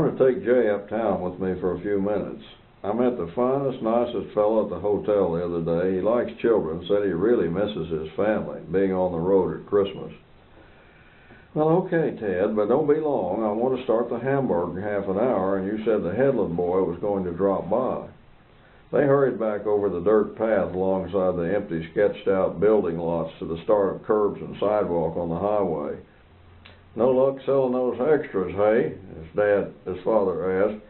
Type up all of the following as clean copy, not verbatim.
going to take Jay uptown with me for a few minutes. I met the finest, nicest fellow at the hotel the other day. He likes children, said he really misses his family, being on the road at Christmas. Well, okay, Ted, but don't be long. I want to start the hamburger in half an hour, and you said the Headland boy was going to drop by. They hurried back over the dirt path alongside the empty, sketched-out building lots to the start of curbs and sidewalk on the highway. No luck selling those extras, hey? His father asked,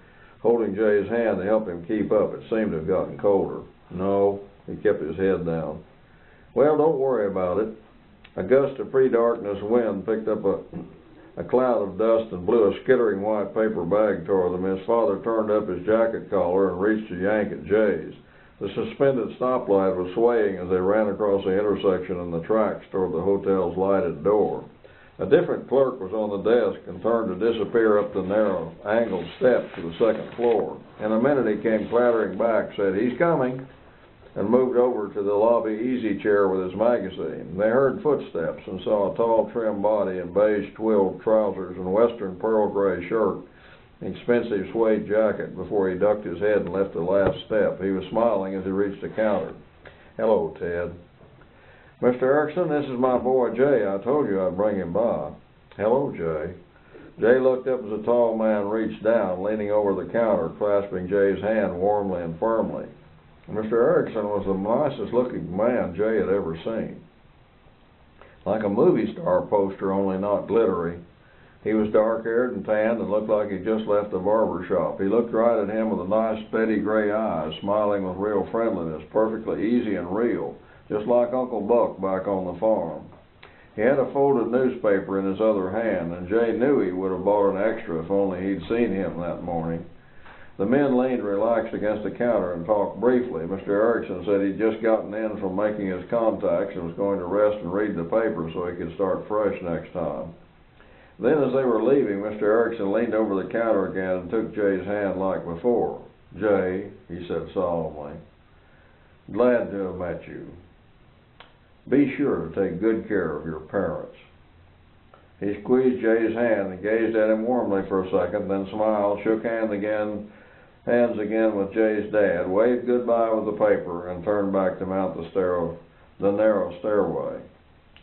holding Jay's hand to help him keep up. It seemed to have gotten colder. No, he kept his head down. Well, don't worry about it. A gust of pre-darkness wind picked up a cloud of dust and blew a skittering white paper bag toward them. His father turned up his jacket collar and reached to yank at Jay's. The suspended stoplight was swaying as they ran across the intersection and the tracks toward the hotel's lighted door. A different clerk was on the desk and turned to disappear up the narrow, angled steps to the second floor. In a minute he came clattering back, said, "He's coming," and moved over to the lobby easy chair with his magazine. They heard footsteps and saw a tall, trim body in beige twilled trousers and western pearl gray shirt, an expensive suede jacket, before he ducked his head and left the last step. He was smiling as he reached the counter. "Hello, Ted." "Mr. Erickson, this is my boy Jay. I told you I'd bring him by." "Hello, Jay." Jay looked up as a tall man reached down, leaning over the counter, clasping Jay's hand warmly and firmly. Mr. Erickson was the nicest looking man Jay had ever seen. Like a movie star poster, only not glittery. He was dark-haired and tanned and looked like he'd just left the barber shop. He looked right at him with a nice, steady gray eyes, smiling with real friendliness, perfectly easy and real, just like Uncle Buck back on the farm. He had a folded newspaper in his other hand, and Jay knew he would have bought an extra if only he'd seen him that morning. The men leaned relaxed against the counter and talked briefly. Mr. Erickson said he'd just gotten in from making his contacts and was going to rest and read the paper so he could start fresh next time. Then, as they were leaving, Mr. Erickson leaned over the counter again and took Jay's hand like before. "Jay," he said solemnly, "glad to have met you. Be sure to take good care of your parents." He squeezed Jay's hand and gazed at him warmly for a second, then smiled, shook hands again with Jay's dad, waved goodbye with the paper, and turned back to mount the narrow stairway.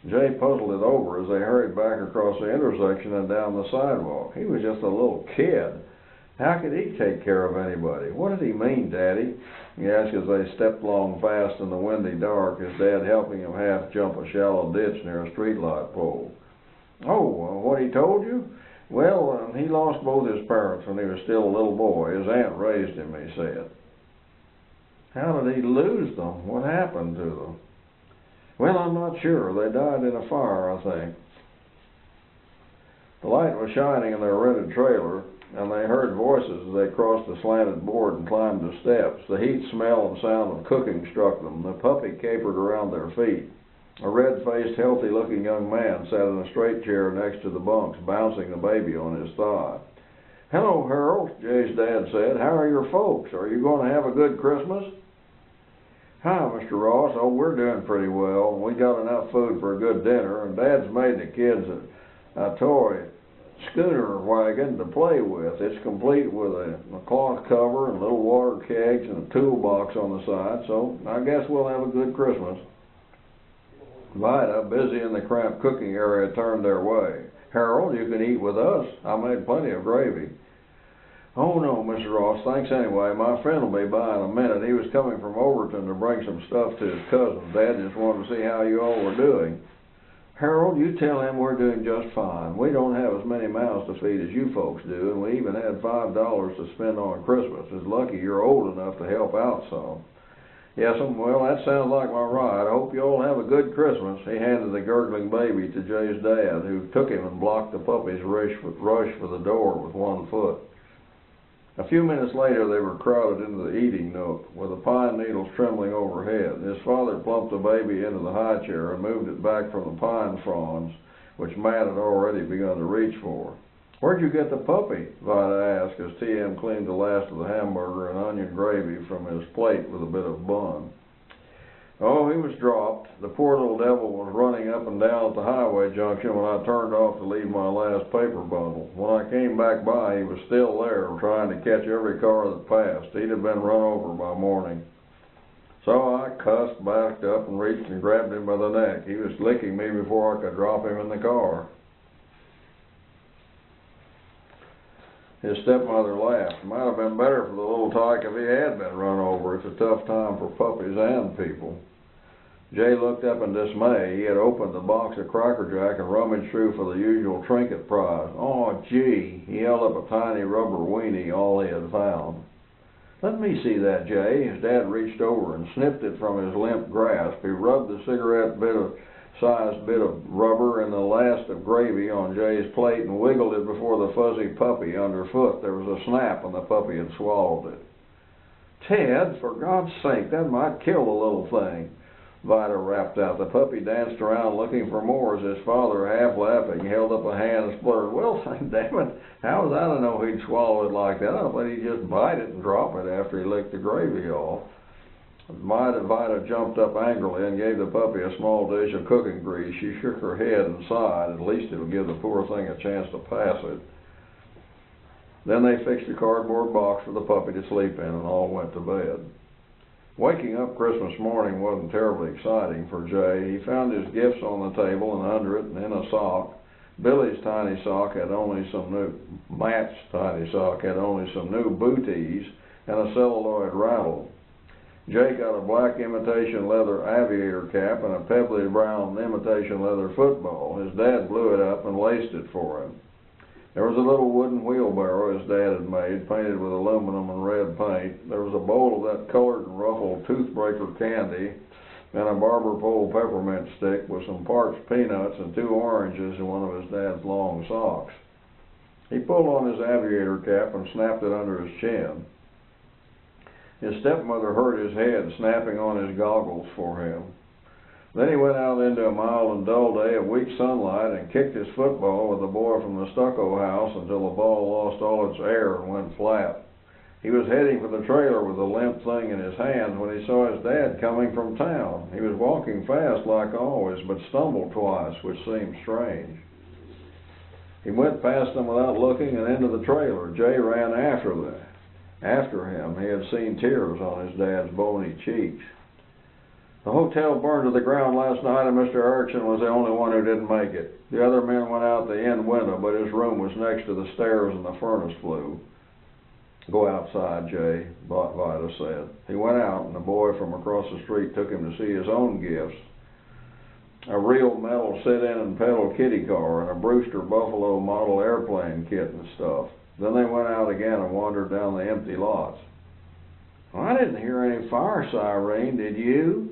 Jay puzzled it over as they hurried back across the intersection and down the sidewalk. He was just a little kid. How could he take care of anybody? "What did he mean, Daddy?" he asked as they stepped along fast in the windy dark, his dad helping him half jump a shallow ditch near a streetlight pole. "Oh, what he told you? Well, he lost both his parents when he was still a little boy. His aunt raised him," he said. "How did he lose them? What happened to them?" "Well, I'm not sure. They died in a fire, I think." The light was shining in their rented trailer, and they heard voices as they crossed the slanted board and climbed the steps. The heat, smell, and sound of cooking struck them. The puppy capered around their feet. A red-faced, healthy-looking young man sat in a straight chair next to the bunks, bouncing the baby on his thigh. "Hello, Harold," Jay's dad said. "How are your folks? Are you going to have a good Christmas?" "Hi, Mr. Ross. Oh, we're doing pretty well. We got enough food for a good dinner, and Dad's made the kids a toy schooner wagon to play with. It's complete with a cloth cover and little water kegs and a toolbox on the side, so I guess we'll have a good Christmas." Vida, busy in the cramped cooking area, turned their way. "Harold, you can eat with us. I made plenty of gravy." "Oh, no, Mr. Ross, thanks anyway. My friend will be by in a minute. He was coming from Overton to bring some stuff to his cousin. Dad just wanted to see how you all were doing." "Harold, you tell him we're doing just fine. We don't have as many mouths to feed as you folks do, and we even had $5 to spend on Christmas. It's lucky you're old enough to help out some." "Yes'm, well, that sounds like my ride. I hope you all have a good Christmas." He handed the gurgling baby to Jay's dad, who took him and blocked the puppy's rush for the door with one foot. A few minutes later they were crowded into the eating nook, with the pine needles trembling overhead. His father plumped the baby into the high chair and moved it back from the pine fronds, which Matt had already begun to reach for. "Where'd you get the puppy?" Vida asked as T.M. cleaned the last of the hamburger and onion gravy from his plate with a bit of bun. Oh, he was dropped. The poor little devil was running up and down at the highway junction when I turned off to leave my last paper bundle. When I came back by, he was still there, trying to catch every car that passed. He'd have been run over by morning. So I cussed, backed up, and reached and grabbed him by the neck. He was licking me before I could drop him in the car. His stepmother laughed. It might have been better for the little tyke if he had been run over. It's a tough time for puppies and people. Jay looked up in dismay. He had opened the box of Cracker Jack and rummaged through for the usual trinket prize. Oh, gee! He held up a tiny rubber weenie, all he had found. Let me see that, Jay. His dad reached over and snipped it from his limp grasp. He rubbed the cigarette-sized bit of rubber and the last of gravy on Jay's plate and wiggled it before the fuzzy puppy underfoot. There was a snap and the puppy had swallowed it. Ted, for God's sake, that might kill the little thing. Vida rapped out. The puppy danced around looking for more as his father, half laughing, held up a hand and spluttered, "Well, damn it, how was I to know he'd swallow it like that? I thought he'd just bite it and drop it after he licked the gravy off." Vida jumped up angrily and gave the puppy a small dish of cooking grease. She shook her head and sighed. At least it would give the poor thing a chance to pass it. Then they fixed a cardboard box for the puppy to sleep in and all went to bed. Waking up Christmas morning wasn't terribly exciting for Jay. He found his gifts on the table and under it and in a sock. Matt's tiny sock had only some new booties and a celluloid rattle. Jay got a black imitation leather aviator cap and a pebbly brown imitation leather football. His dad blew it up and laced it for him. There was a little wooden wheelbarrow his dad had made, painted with aluminum and red paint. There was a bowl of that colored and ruffled toothbreaker candy and a barber pole peppermint stick with some parched peanuts and 2 oranges in one of his dad's long socks. He pulled on his aviator cap and snapped it under his chin. His stepmother hurt his head, snapping on his goggles for him. Then he went out into a mild and dull day of weak sunlight and kicked his football with the boy from the stucco house until the ball lost all its air and went flat. He was heading for the trailer with the limp thing in his hands when he saw his dad coming from town. He was walking fast like always, but stumbled twice, which seemed strange. He went past them without looking and into the trailer. Jay ran after him. He had seen tears on his dad's bony cheeks. The hotel burned to the ground last night and Mr. Erickson was the only one who didn't make it. The other men went out the end window, but his room was next to the stairs and the furnace flew. Go outside, Jay, Vida said. He went out and the boy from across the street took him to see his own gifts. A real metal sit-in and pedal kitty car and a Brewster Buffalo model airplane kit and stuff. Then they went out again and wandered down the empty lots. Well, I didn't hear any fire siren, did you?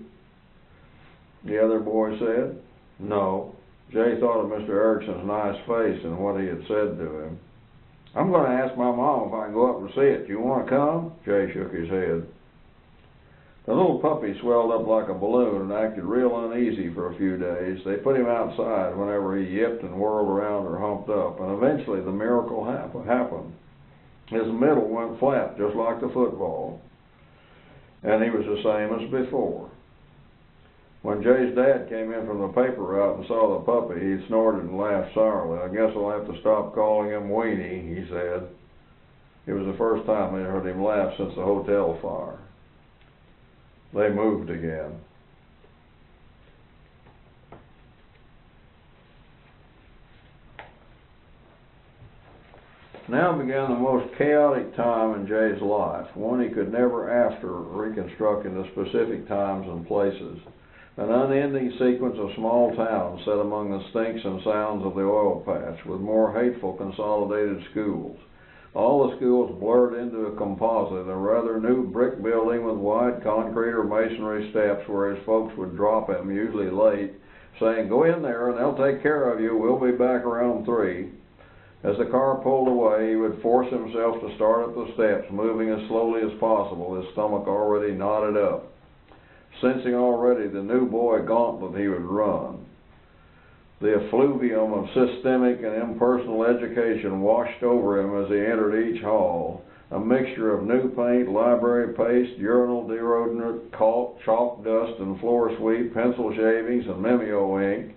The other boy said. No. Jay thought of Mr. Erickson's nice face and what he had said to him. I'm going to ask my mom if I can go up and see it. Do you want to come? Jay shook his head. The little puppy swelled up like a balloon and acted real uneasy for a few days. They put him outside whenever he yipped and whirled around or humped up, and eventually the miracle happened. His middle went flat, just like the football, and he was the same as before. When Jay's dad came in from the paper route and saw the puppy, he snorted and laughed sourly. I guess I'll have to stop calling him Weenie, he said. It was the first time they heard him laugh since the hotel fire. They moved again. Now began the most chaotic time in Jay's life, one he could never after reconstruct into specific times and places. An unending sequence of small towns set among the stinks and sounds of the oil patch, with more hateful consolidated schools. All the schools blurred into a composite, a rather new brick building with wide concrete or masonry steps where his folks would drop him, usually late, saying, "Go in there and they'll take care of you. We'll be back around 3. As the car pulled away, he would force himself to start up the steps, moving as slowly as possible, his stomach already knotted up. Sensing already the new boy gauntlet, he would run. The effluvium of systemic and impersonal education washed over him as he entered each hall. a mixture of new paint, library paste, urinal deodorant, chalk dust and floor sweep, pencil shavings, and Mimeo ink.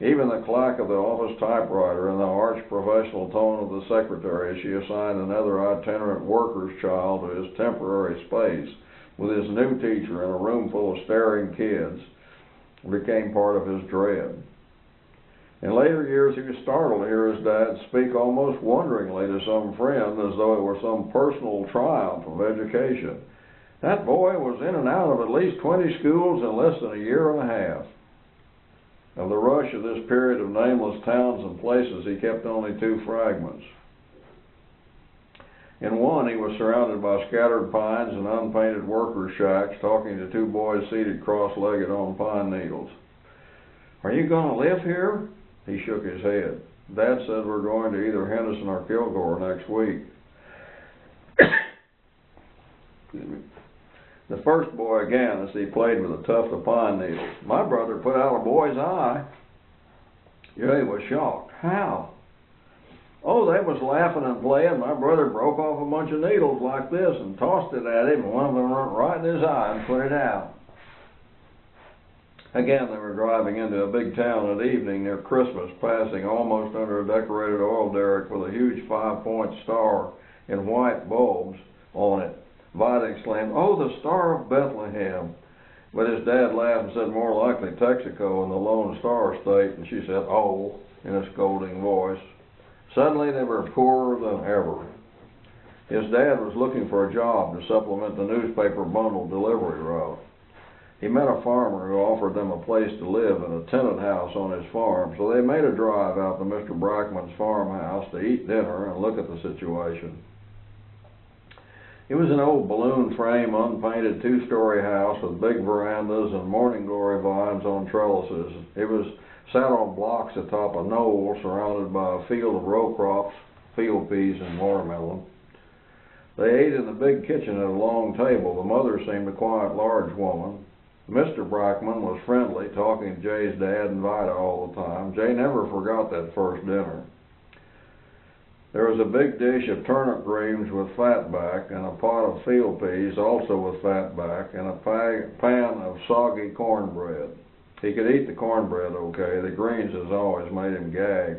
Even the clack of the office typewriter and the arch professional tone of the secretary as she assigned another itinerant worker's child to his temporary space with his new teacher in a room full of staring kids became part of his dread. In later years, he was startled to hear his dad speak almost wonderingly to some friend as though it were some personal triumph of education. That boy was in and out of at least 20 schools in less than a year and a half. Of the rush of this period of nameless towns and places, he kept only 2 fragments. In one, he was surrounded by scattered pines and unpainted workers' shacks, talking to 2 boys seated cross-legged on pine needles. "Are you going to live here?" He shook his head. "Dad said we're going to either Henderson or Kilgore next week." The first boy again, as he played with a tuft of pine needles. "My brother put out a boy's eye." Jay was shocked. "How?" "Oh, they was laughing and playing. My brother broke off a bunch of needles like this and tossed it at him, and one of them went right in his eye and put it out." Again, they were driving into a big town at evening near Christmas, passing almost under a decorated oil derrick with a huge 5-point star in white bulbs on it. Vida exclaimed, "Oh, the Star of Bethlehem." But his dad laughed and said, "More likely Texaco in the Lone Star State." And she said, "Oh," in a scolding voice. Suddenly they were poorer than ever. His dad was looking for a job to supplement the newspaper bundle delivery route. He met a farmer who offered them a place to live in a tenant house on his farm, so they made a drive out to Mr. Brackman's farmhouse to eat dinner and look at the situation. It was an old balloon frame, unpainted 2-story house with big verandas and morning glory vines on trellises. It was sat on blocks atop a knoll surrounded by a field of row crops, field peas and watermelon. They ate in the big kitchen at a long table. The mother seemed a quiet, large woman. Mr. Brackman was friendly, talking to Jay's dad and Vida all the time. Jay never forgot that first dinner. There was a big dish of turnip greens with fatback and a pot of field peas also with fatback and a pan of soggy cornbread. He could eat the cornbread okay. The greens, as always, made him gag.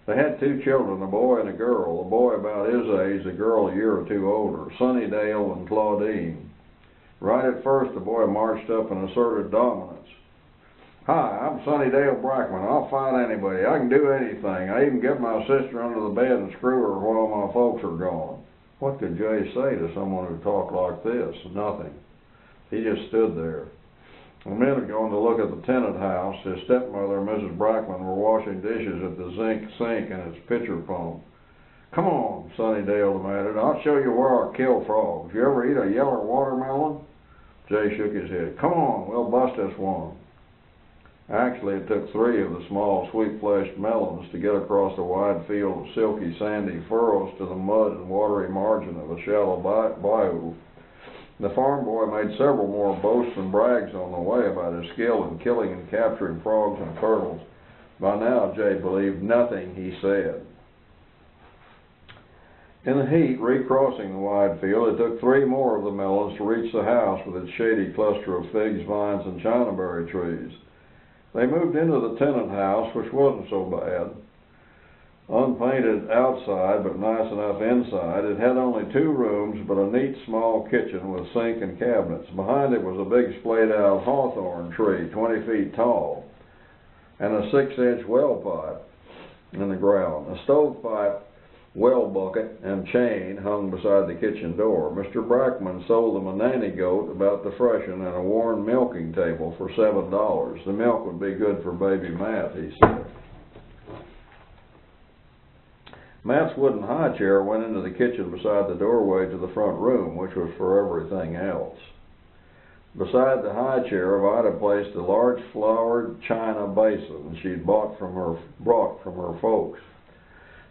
They had 2 children, a boy and a girl. The boy about his age, the girl a year or 2 older, Sunnydale and Claudine. Right at first, the boy marched up and asserted dominance. "Hi, I'm Sunnydale Brackman. I'll fight anybody. I can do anything. I even get my sister under the bed and screw her while my folks are gone." What could Jay say to someone who talked like this? Nothing. He just stood there. A minute ago, to look at the tenant house, his stepmother and Mrs. Brackman were washing dishes at the zinc sink and its pitcher pump. "Come on," Sunnydale demanded. "I'll show you where I kill frogs. You ever eat a yellow watermelon?" Jay shook his head. "Come on, we'll bust us one." Actually, it took 3 of the small, sweet-fleshed melons to get across the wide field of silky, sandy furrows to the mud and watery margin of a shallow bayou. The farm boy made several more boasts and brags on the way about his skill in killing and capturing frogs and turtles. By now, Jay believed nothing he said. In the heat, recrossing the wide field, it took 3 more of the melons to reach the house with its shady cluster of figs, vines, and chinaberry trees. They moved into the tenant house, which wasn't so bad. Unpainted outside, but nice enough inside, it had only 2 rooms, but a neat small kitchen with sink and cabinets. Behind it was a big splayed-out hawthorn tree, 20 feet tall, and a 6-inch well pipe in the ground. A stovepipe, well bucket, and chain hung beside the kitchen door. Mr. Brackman sold them a nanny goat about to freshen and a worn milking table for $7. The milk would be good for baby Matt, he said. Matt's wooden high chair went into the kitchen beside the doorway to the front room, which was for everything else. Beside the high chair, Vida placed a large flowered china basin she'd brought from her folks.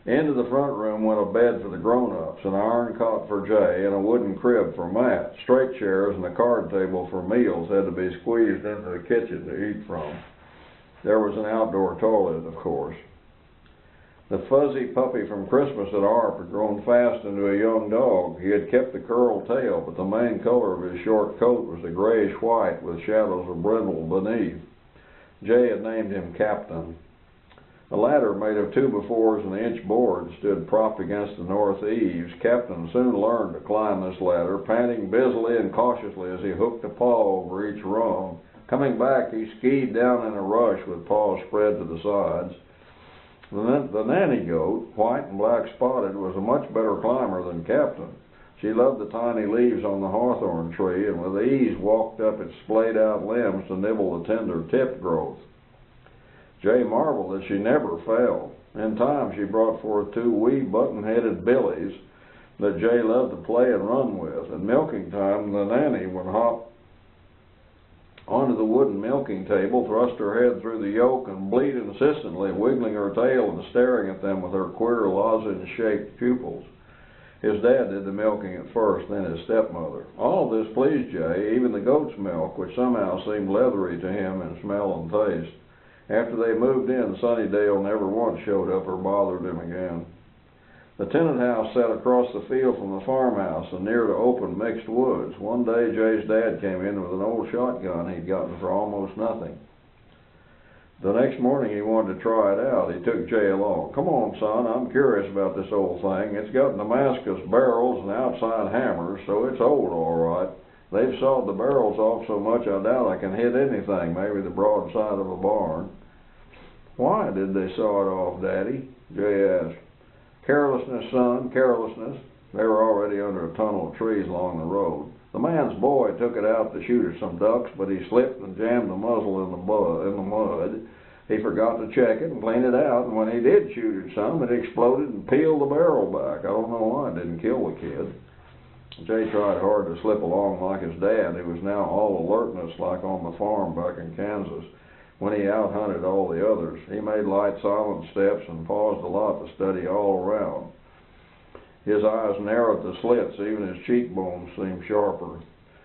Into the front room went a bed for the grown-ups, an iron cot for Jay, and a wooden crib for Matt. Straight chairs and a card table for meals had to be squeezed into the kitchen to eat from. There was an outdoor toilet, of course. The fuzzy puppy from Christmas at Arp had grown fast into a young dog. He had kept the curled tail, but the main color of his short coat was a grayish-white with shadows of brindle beneath. Jay had named him Captain. A ladder made of 2x4s and inch boards stood propped against the north eaves. Captain soon learned to climb this ladder, panting busily and cautiously as he hooked a paw over each rung. Coming back, he skied down in a rush with paws spread to the sides. The nanny goat, white and black spotted, was a much better climber than Captain. She loved the tiny leaves on the hawthorn tree and with ease walked up its splayed-out limbs to nibble the tender tip growth. Jay marveled that she never failed. In time she brought forth 2 wee button-headed billies that Jay loved to play and run with. At milking time, the nanny would hop onto the wooden milking table, thrust her head through the yoke, and bleat insistently, wiggling her tail and staring at them with her queer lozenge-shaped pupils. His dad did the milking at first, then his stepmother. All of this pleased Jay, even the goat's milk, which somehow seemed leathery to him in smell and taste. After they moved in, Sunnydale never once showed up or bothered him again. The tenant house sat across the field from the farmhouse and near to open mixed woods. One day Jay's dad came in with an old shotgun he'd gotten for almost nothing. The next morning he wanted to try it out. He took Jay along. "Come on, son, I'm curious about this old thing. It's got Damascus barrels and outside hammers, so it's old all right. They've sawed the barrels off so much I doubt I can hit anything, maybe the broadside of a barn." "Why did they saw it off, Daddy?" Jay asked. "Carelessness, son, carelessness." They were already under a tunnel of trees along the road. "The man's boy took it out to shoot at some ducks, but he slipped and jammed the muzzle in the mud. He forgot to check it and clean it out, and when he did shoot at some, it exploded and peeled the barrel back. I don't know why it didn't kill the kid." Jay tried hard to slip along like his dad, who was now all alertness like on the farm back in Kansas. When he out-hunted all the others, he made light, silent steps and paused a lot to study all around. His eyes narrowed to slits, even his cheekbones seemed sharper.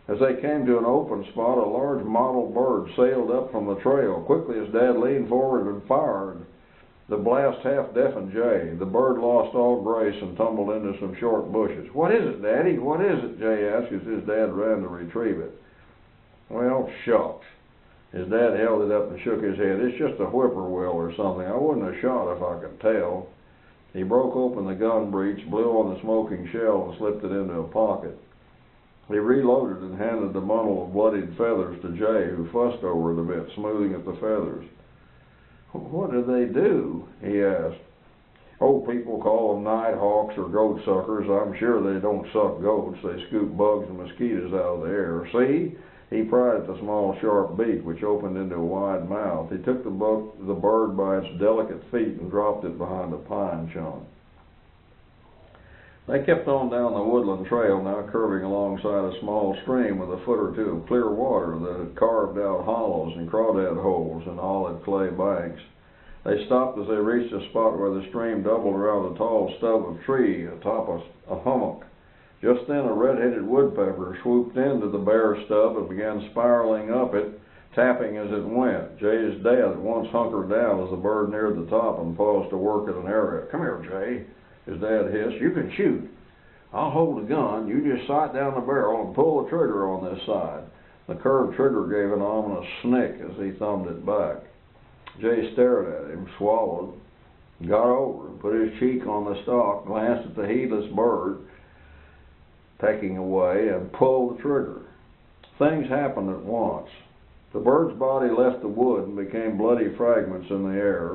As they came to an open spot, a large mottled bird sailed up from the trail. Quickly his dad leaned forward and fired. The blast half-deafened Jay. The bird lost all grace and tumbled into some short bushes. "What is it, Daddy? What is it?" Jay asked as his dad ran to retrieve it. "Well, shucks." His dad held it up and shook his head. "It's just a whippoorwill or something. I wouldn't have shot if I could tell." He broke open the gun breech, blew on the smoking shell, and slipped it into a pocket. He reloaded and handed the bundle of bloodied feathers to Jay, who fussed over it a bit, smoothing at the feathers. "What do they do?" he asked. "Oh, people call them night hawks or goat suckers. I'm sure they don't suck goats. They scoop bugs and mosquitoes out of the air. See?" He pried at the small, sharp beak, which opened into a wide mouth. He took the bird by its delicate feet and dropped it behind a pine chunk. They kept on down the woodland trail, now curving alongside a small stream with a foot or two of clear water that had carved out hollows and crawdad holes in olive clay banks. They stopped as they reached a spot where the stream doubled around a tall stub of tree atop a hummock. Just then a red-headed woodpecker swooped into the bare stub and began spiraling up it, tapping as it went. Jay's dad at once hunkered down as the bird neared the top and paused to work at an area. "Come here, Jay," his dad hissed. "You can shoot. I'll hold the gun. You just sight down the barrel and pull the trigger on this side." The curved trigger gave an ominous snick as he thumbed it back. Jay stared at him, swallowed, got over, put his cheek on the stock, glanced at the heedless bird pecking away, and pulled the trigger. Things happened at once. The bird's body left the wood and became bloody fragments in the air.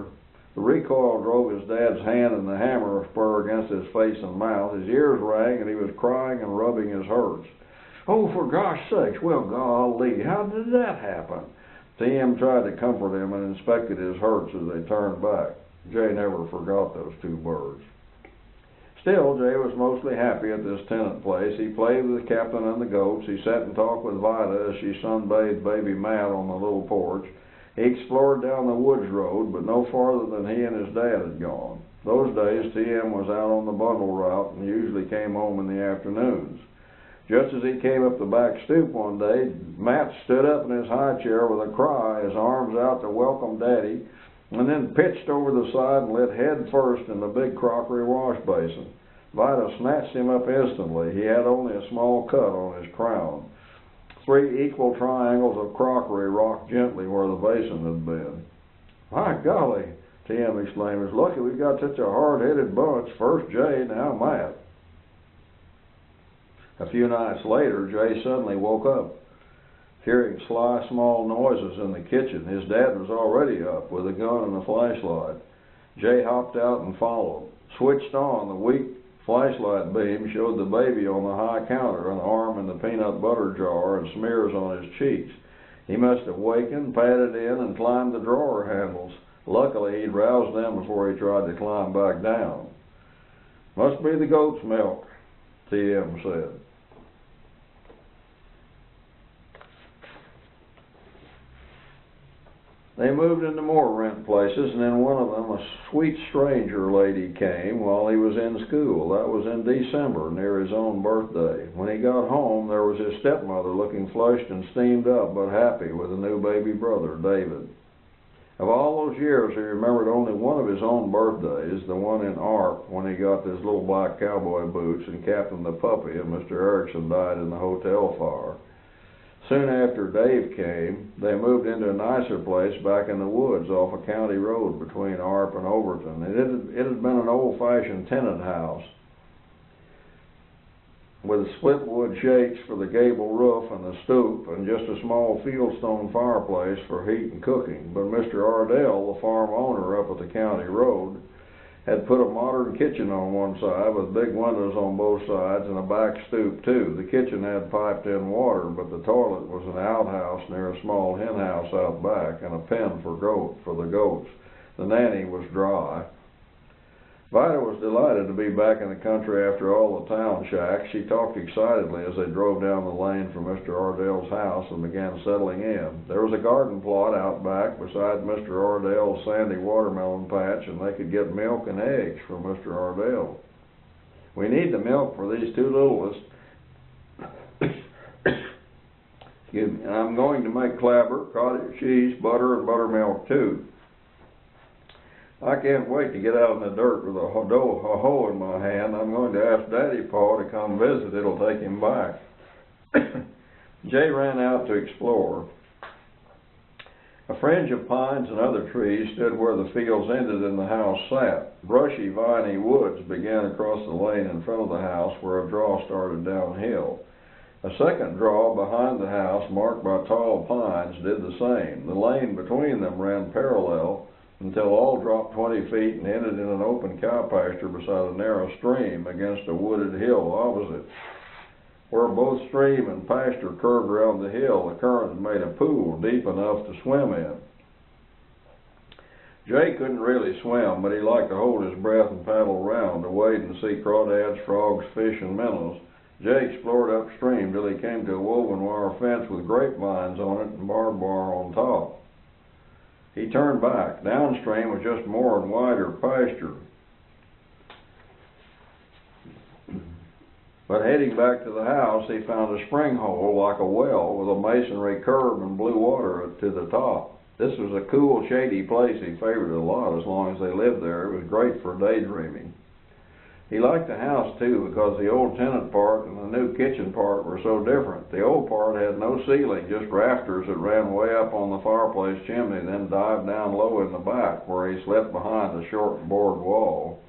The recoil drove his dad's hand and the hammer spur against his face and mouth. His ears rang and he was crying and rubbing his hurts. "Oh, for gosh sakes, well, golly, how did that happen?" T.M. tried to comfort him and inspected his hurts as they turned back. Jay never forgot those 2 birds. Still, Jay was mostly happy at this tenant place. He played with the captain and the goats. He sat and talked with Vida as she sunbathed baby Matt on the little porch. He explored down the woods road, but no farther than he and his dad had gone. Those days, T.M. was out on the bundle route and usually came home in the afternoons. Just as he came up the back stoop one day, Matt stood up in his high chair with a cry, his arms out to welcome Daddy. and then pitched over the side and lit head first in the big crockery wash basin. Vida snatched him up instantly. He had only a small cut on his crown. 3 equal triangles of crockery rocked gently where the basin had been. "My golly," Tim exclaimed, "it's lucky we've got such a hard-headed bunch. First Jay, now Matt." A few nights later, Jay suddenly woke up, hearing sly, small noises in the kitchen. His dad was already up with a gun and a flashlight. Jay hopped out and followed. Switched on, the weak flashlight beam showed the baby on the high counter, an arm in the peanut butter jar and smears on his cheeks. He must have wakened, padded in, and climbed the drawer handles. Luckily, he'd roused them before he tried to climb back down. "Must be the goat's milk," TM said. They moved into more rent places, and in one of them a sweet stranger lady came while he was in school. That was in December, near his own birthday. When he got home, there was his stepmother looking flushed and steamed up, but happy with a new baby brother, David. Of all those years, he remembered only one of his own birthdays, the one in ARP, when he got his little black cowboy boots and captained the puppy, and Mr. Erickson died in the hotel fire. Soon after Dave came, they moved into a nicer place back in the woods off a county road between Arp and Overton. It had been an old-fashioned tenant house with split wood shakes for the gable roof and the stoop, and just a small fieldstone fireplace for heat and cooking. But Mr. Ardell, the farm owner up at the county road, had put a modern kitchen on one side with big windows on both sides and a back stoop too. The kitchen had piped-in water, but the toilet was an outhouse near a small hen house out back, and a pen for the goats. The nanny was dry. Vida was delighted to be back in the country after all the town shacks. She talked excitedly as they drove down the lane from Mr. Ardell's house and began settling in. There was a garden plot out back beside Mr. Ardell's sandy watermelon patch, and they could get milk and eggs from Mr. Ardell. "We need the milk for these 2 littlest. Excuse me. And I'm going to make clabber, cottage cheese, butter, and buttermilk too. I can't wait to get out in the dirt with a hoe in my hand. I'm going to ask Daddy Paw to come visit. It'll take him back." Jay ran out to explore. A fringe of pines and other trees stood where the fields ended and the house sat. Brushy, viney woods began across the lane in front of the house where a draw started downhill. A second draw behind the house, marked by tall pines, did the same. The lane between them ran parallel until all dropped 20 feet and ended in an open cow pasture beside a narrow stream against a wooded hill opposite. Where both stream and pasture curved around the hill, the current made a pool deep enough to swim in. Jay couldn't really swim, but he liked to hold his breath and paddle around to wade and see crawdads, frogs, fish, and minnows. Jay explored upstream till he came to a woven wire fence with grapevines on it and barbed wire on top. He turned back. Downstream was just more and wider pasture. But heading back to the house, he found a spring hole like a well with a masonry curb and blue water to the top. This was a cool, shady place he favored a lot as long as they lived there. It was great for daydreaming. He liked the house, too, because the old tenant part and the new kitchen part were so different. The old part had no ceiling, just rafters that ran way up on the fireplace chimney, then dived down low in the back, where he slept behind a short board wall.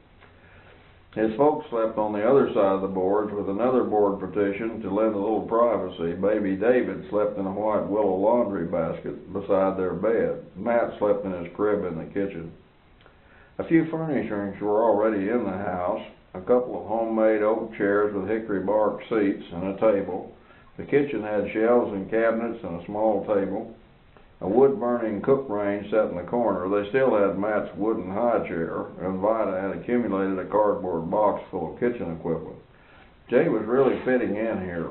His folks slept on the other side of the boards with another board partition to lend a little privacy. Baby David slept in a white willow laundry basket beside their bed. Matt slept in his crib in the kitchen. A few furnishings were already in the house. A couple of homemade oak chairs with hickory bark seats and a table. The kitchen had shelves and cabinets and a small table. A wood-burning cook range sat in the corner. They still had Matt's wooden high chair, and Vida had accumulated a cardboard box full of kitchen equipment. Jay was really fitting in here,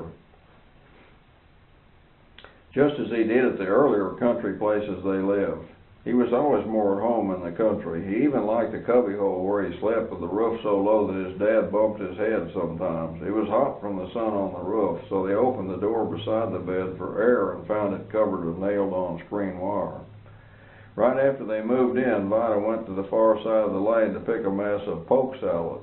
just as he did at the earlier country places they lived. He was always more at home in the country. He even liked the cubbyhole where he slept with the roof so low that his dad bumped his head sometimes. It was hot from the sun on the roof, so they opened the door beside the bed for air and found it covered with nailed-on screen wire. Right after they moved in, Vida went to the far side of the lane to pick a mess of poke salad.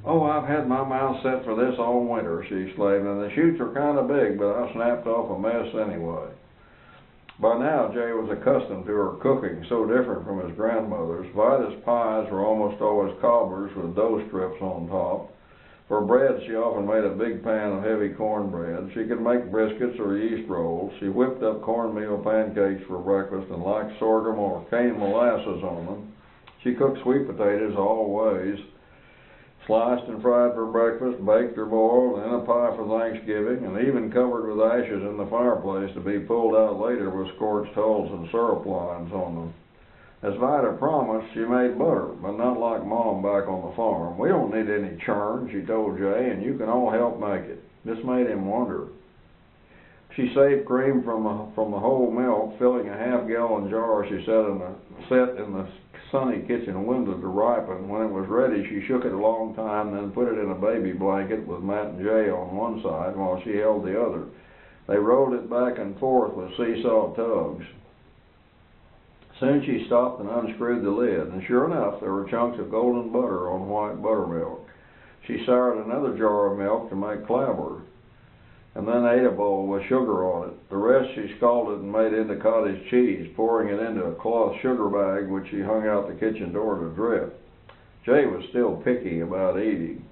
"Oh, I've had my mouth set for this all winter," she exclaimed, "and the shoots are kind of big, but I snapped off a mess anyway." By now, Jay was accustomed to her cooking, so different from his grandmother's. Vida's pies were almost always cobblers with dough strips on top. For bread, she often made a big pan of heavy cornbread. She could make biscuits or yeast rolls. She whipped up cornmeal pancakes for breakfast and liked sorghum or cane molasses on them. She cooked sweet potatoes all ways, sliced and fried for breakfast, baked or boiled, and a pie for Thanksgiving, and even covered with ashes in the fireplace to be pulled out later with scorched hulls and syrup lines on them. As Vida promised, she made butter, but not like Mom back on the farm. "We don't need any churn," she told Jay, "and you can all help make it." This made him wonder. She saved cream from the whole milk, filling a half-gallon jar she set in the sunny kitchen window to ripen. When it was ready, she shook it a long time, then put it in a baby blanket with Matt and Jay on one side while she held the other. They rolled it back and forth with seesaw tugs. Soon she stopped and unscrewed the lid, and sure enough, there were chunks of golden butter on white buttermilk. She soured another jar of milk to make clabber, and then ate a bowl with sugar on it. The rest she scalded and made into cottage cheese, pouring it into a cloth sugar bag which she hung out the kitchen door to drip. Jay was still picky about eating.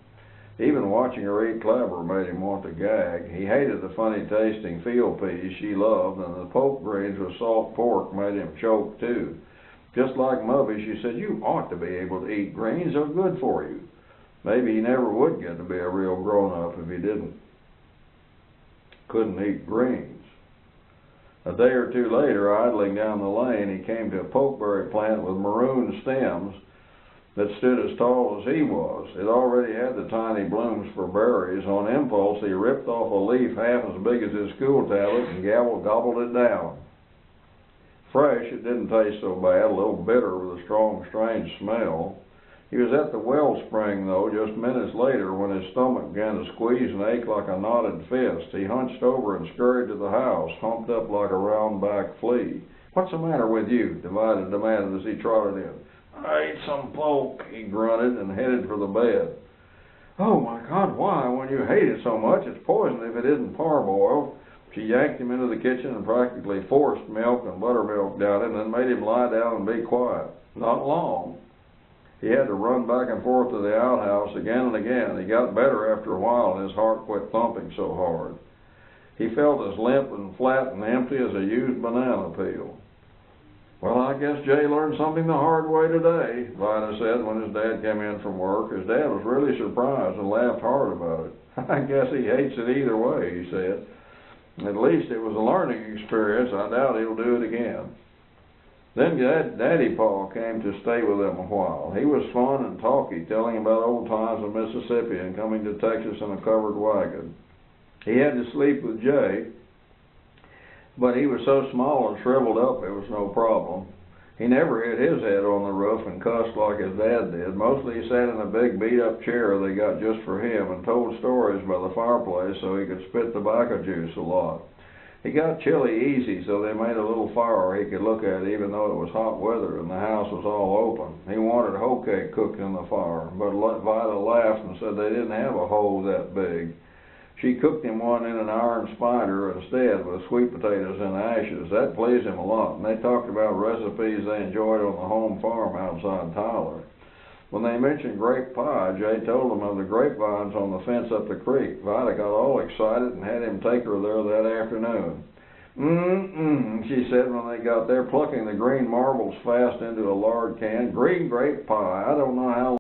Even watching her eat clabber made him want to gag. He hated the funny tasting field peas she loved, and the poke greens with salt pork made him choke too. Just like Mubby, she said, "You ought to be able to eat greens, they're good for you." Maybe he never would get to be a real grown-up if he couldn't eat greens. A day or two later, idling down the lane, he came to a pokeberry plant with maroon stems that stood as tall as he was. It already had the tiny blooms for berries. On impulse, he ripped off a leaf half as big as his school tablet and gobbled it down. Fresh, it didn't taste so bad, a little bitter with a strong, strange smell. He was at the wellspring, though, just minutes later when his stomach began to squeeze and ache like a knotted fist. He hunched over and scurried to the house, humped up like a round-backed flea. "What's the matter with you?" Vida demanded as he trotted in. "I ate some poke," he grunted and headed for the bed. "Oh, my God, why? When you hate it so much, it's poison if it isn't parboiled." She yanked him into the kitchen and practically forced milk and buttermilk down him, then made him lie down and be quiet. Not long. He had to run back and forth to the outhouse again and again. He got better after a while, and his heart quit thumping so hard. He felt as limp and flat and empty as a used banana peel. "Well, I guess Jay learned something the hard way today," Vida said when his dad came in from work. His dad was really surprised and laughed hard about it. "I guess he hates it either way," he said. "At least it was a learning experience. I doubt he'll do it again." Then Daddy Pa came to stay with them a while. He was fun and talky, telling about old times in Mississippi and coming to Texas in a covered wagon. He had to sleep with Jay, but he was so small and shriveled up it was no problem. He never hit his head on the roof and cussed like his dad did. Mostly he sat in a big beat-up chair they got just for him and told stories by the fireplace so he could spit tobacco juice a lot. He got chilly easy, so they made a little fire he could look at even though it was hot weather and the house was all open. He wanted hoe cake cooked in the fire, but Vida laughed and said they didn't have a hoe that big. She cooked him one in an iron spider instead with sweet potatoes and ashes. That pleased him a lot, and they talked about recipes they enjoyed on the home farm outside Tyler. When they mentioned grape pie, Jay told them of the grapevines on the fence up the creek. Vida got all excited and had him take her there that afternoon. She said when they got there, plucking the green marbles fast into a lard can. "Green grape pie. I don't know how